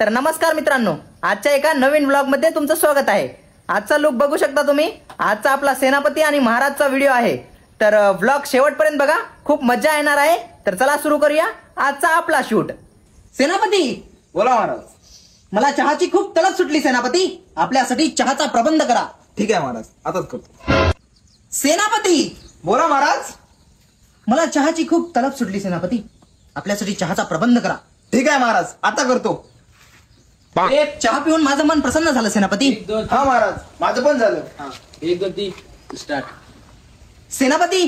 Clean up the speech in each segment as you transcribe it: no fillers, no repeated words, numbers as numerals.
तर नमस्कार मित्रांनो, आजच्या एका नवीन व्लॉग मध्ये तुमचं स्वागत आहे। आजचा लुक बघू शकता तुम्ही। आजचा आपला सेनापती आणि महाराजचा व्हिडिओ आहे। तर व्लॉग शेवटपर्यंत बघा, खूप मजा येणार आहे। तर चला सुरू करूया आजचा आपला शूट। सेनापती बोला महाराज। मला चहाची खूप तलप सुटली सेनापती, आपल्यासाठी चहाचा प्रबंध करा। ठीक आहे महाराज, आताच करतो। सेनापती बोला महाराज। मला चहाची खूप तलप सुटली सेनापती, आपल्यासाठी चहाचा प्रबंध करा। ठीक आहे महाराज, आता करतो। एक चहा पिऊन माझं मन प्रसन्न झालं सेनापती। हा महाराज, माझं पण झालं। 1 2 3 स्टार्ट। सेनापती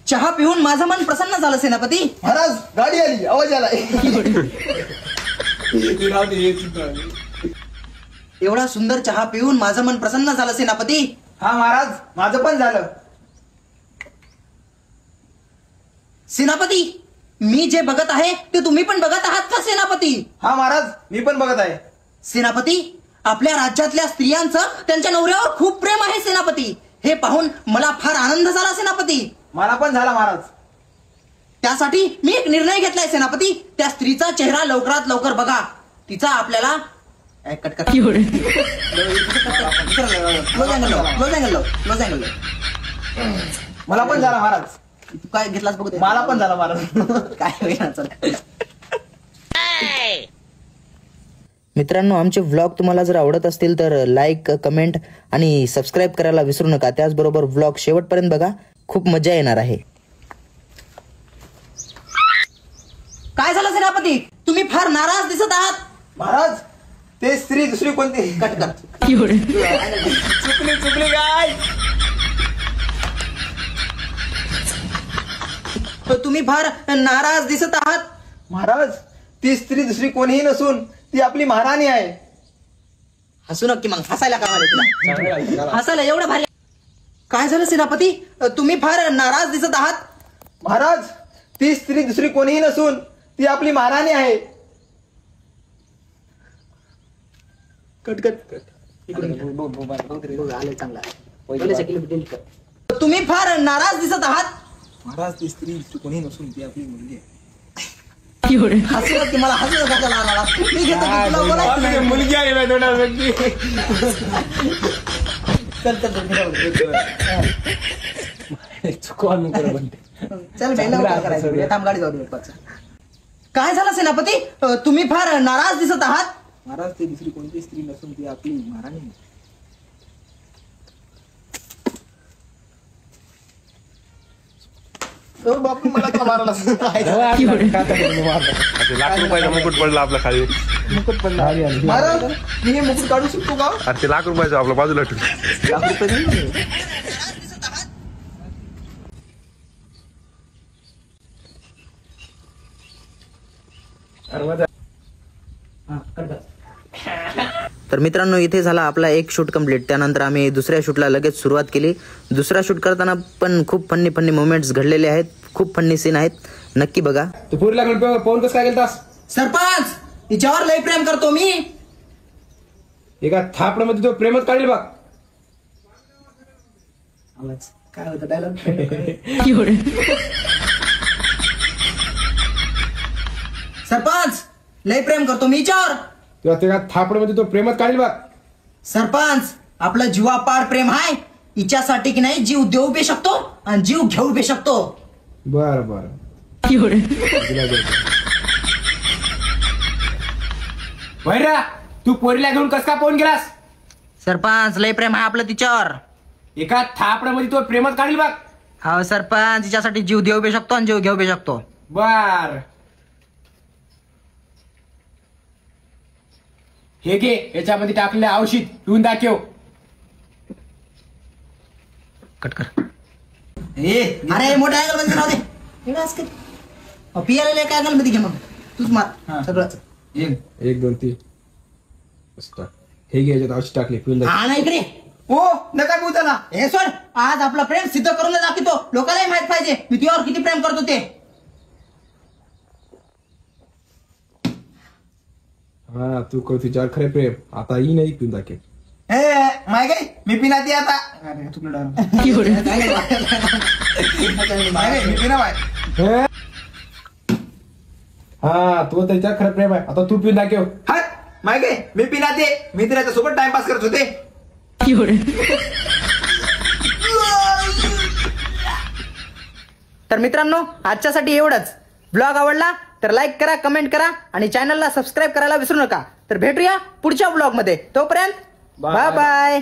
चहा पिऊन माझं मन प्रसन्न झालं सेनापती। महाराज गाडी आली, आवाज आला। एवढा सुंदर चहा पिऊन माझं मन प्रसन्न झालं सेनापती। हा महाराज, माझं पण झालं। सेनापती मी जे बघत आहे ते तुम्ही पण बघत आहात का सेनापती? हा महाराज, मी पण बघत आहे। सेनापती आपल्या राज्यातल्या स्त्रियांचं त्यांच्या नवऱ्यावर खूप प्रेम आहे सेनापती। हे पाहून मला फार आनंद झाला सेनापती। मला पण झाला महाराज। त्यासाठी मी एक निर्णय घेतलाय सेनापती, त्या स्त्रीचा चेहरा लवकरात लवकर बघा। तिचा आपल्याला मला पण झाला महाराज। तू काय घेतलास बघ। मला पण झाला महाराज। काय होईना, चल। मित्रांनो, आमचे व्लॉग तुम्हाला जर आवडत असतील तर लाईक, कमेंट आणि सबस्क्राईब करायला विसरू नका। त्याचबरोबर व्लॉग शेवटपर्यंत बघा, खूप मजा येणार आहे। काय झालं सेनापती, तुम्ही फार नाराज दिसत आहात। महाराज ते स्त्री दुसरी कोणती? कट कर। चुकली काय? तुम्ही फार नाराज दिसत आहात। महाराज ती स्त्री दुसरी कोणीही नसून ती आपली महाराणी आहे। हसू नक्की, मग हसायला का तुला? हसायला एवढं भारी। काय झालं सेनापती, तुम्ही फार नाराज दिसत आहात। महाराज ती स्त्री दुसरी कोणीही नसून ती आपली महाराणी आहे। तुम्ही फार नाराज दिसत आहात। महाराज ती स्त्री दुसरी कोणीही नसून ती आपली मुलगी आहे। हसू नक्की, मला हसू नका लागला। मी घेतो, तुला बोलायचं नाही। मुलगी आहे मैं दोन व्यक्ती। चल करायचं, थांब गाडी जाऊ दे। काय झालं सेनापती, तुम्ही फार नाराज दिसत आहात। महाराज ती दुसरी कोणती स्त्री नसून ती आपली महाराणी आहे। बापू मला का मारला? लाख रुपयाचा मुकुट पडला आपल्या खाली। मुकुट पडला महाराज, मी हे मुकुट काढू शकतो का? अरे ते लाख रुपयाचं आपल्या बाजूला ठेव। लाख रुपये नाही। तर मित्रांनो, इथे झाला आपला एक शूट कंप्लीट। त्यानंतर आम्ही दुसऱ्या शूटला लगेच सुरुवात केली। दुसरा शूट करताना पण खूप फन्नी मोमेंट्स घडलेले आहेत, खूप फन्नी सीन आहेत, नक्की बघा। तू पुरीला पाहून कसं काय गेलतास? सरपंच तिच्यावर लय प्रेम करतो मी। एका थापडामध्ये तो प्रेमच काढेल बघ। काय होतं डायलॉग? सरपंच लय प्रेम करतो मी हिच्यावर। तेव्हा त्या थापडामध्ये तो प्रेमच काढेल बघ। सरपंच आपलं जीवापाड प्रेम आहे, हिच्यासाठी की नाही जीव देऊ बी शकतो आणि जीव घेऊ बी शकतो। बर बर। वैरा तू पोरीला घेऊन कस का पाहून गेलास? सरपंच लय प्रेम आहे आपलं तिच्यावर। एका थापडामध्ये तो प्रेमच काढेल बघ। हा सरपंच, हिच्यासाठी जीव देऊ बी शकतो आणि जीव घेऊ बी शकतो। बर, हे घे, याच्यामध्ये टाकलेले औषध पिऊन दाखव। कट कर। अरे मोठ्या अँगल मध्ये राहू दे। पियाला एका अँगल मध्ये घे, मग तूच मार सगळं। 1 2 3 हे घे, याच्यात औषध टाकले पिऊन दाखव। हा नाही इकडे। ओ नका बोलू त्याला। हे सोड, आज आपला प्रेम सिद्ध करून दाखवतो, लोकांनाही माहित पाहिजे मी तुझ्यावर किती प्रेम करतो ते। हा तू कर तुझ्यावर खरे प्रेम, आता ही नाही पिऊन दाखव। माय गे मी पिना ती आता। हा तू त्याच्यावर खरं प्रेम आहे, आता तू पिऊन दाखव। माहिती आहे, मी पिनाते मित्राच्या सोबत टाइमपास करत होते. तर मित्रांनो आजच्यासाठी एवढंच. ब्लॉग आवडला तर लाईक करा, कमेंट करा आणि चॅनलला सबस्क्राईब करायला विसरू नका. तर भेटूया पुढच्या ब्लॉग मध्ये. तोपर्यंत बाय बाय.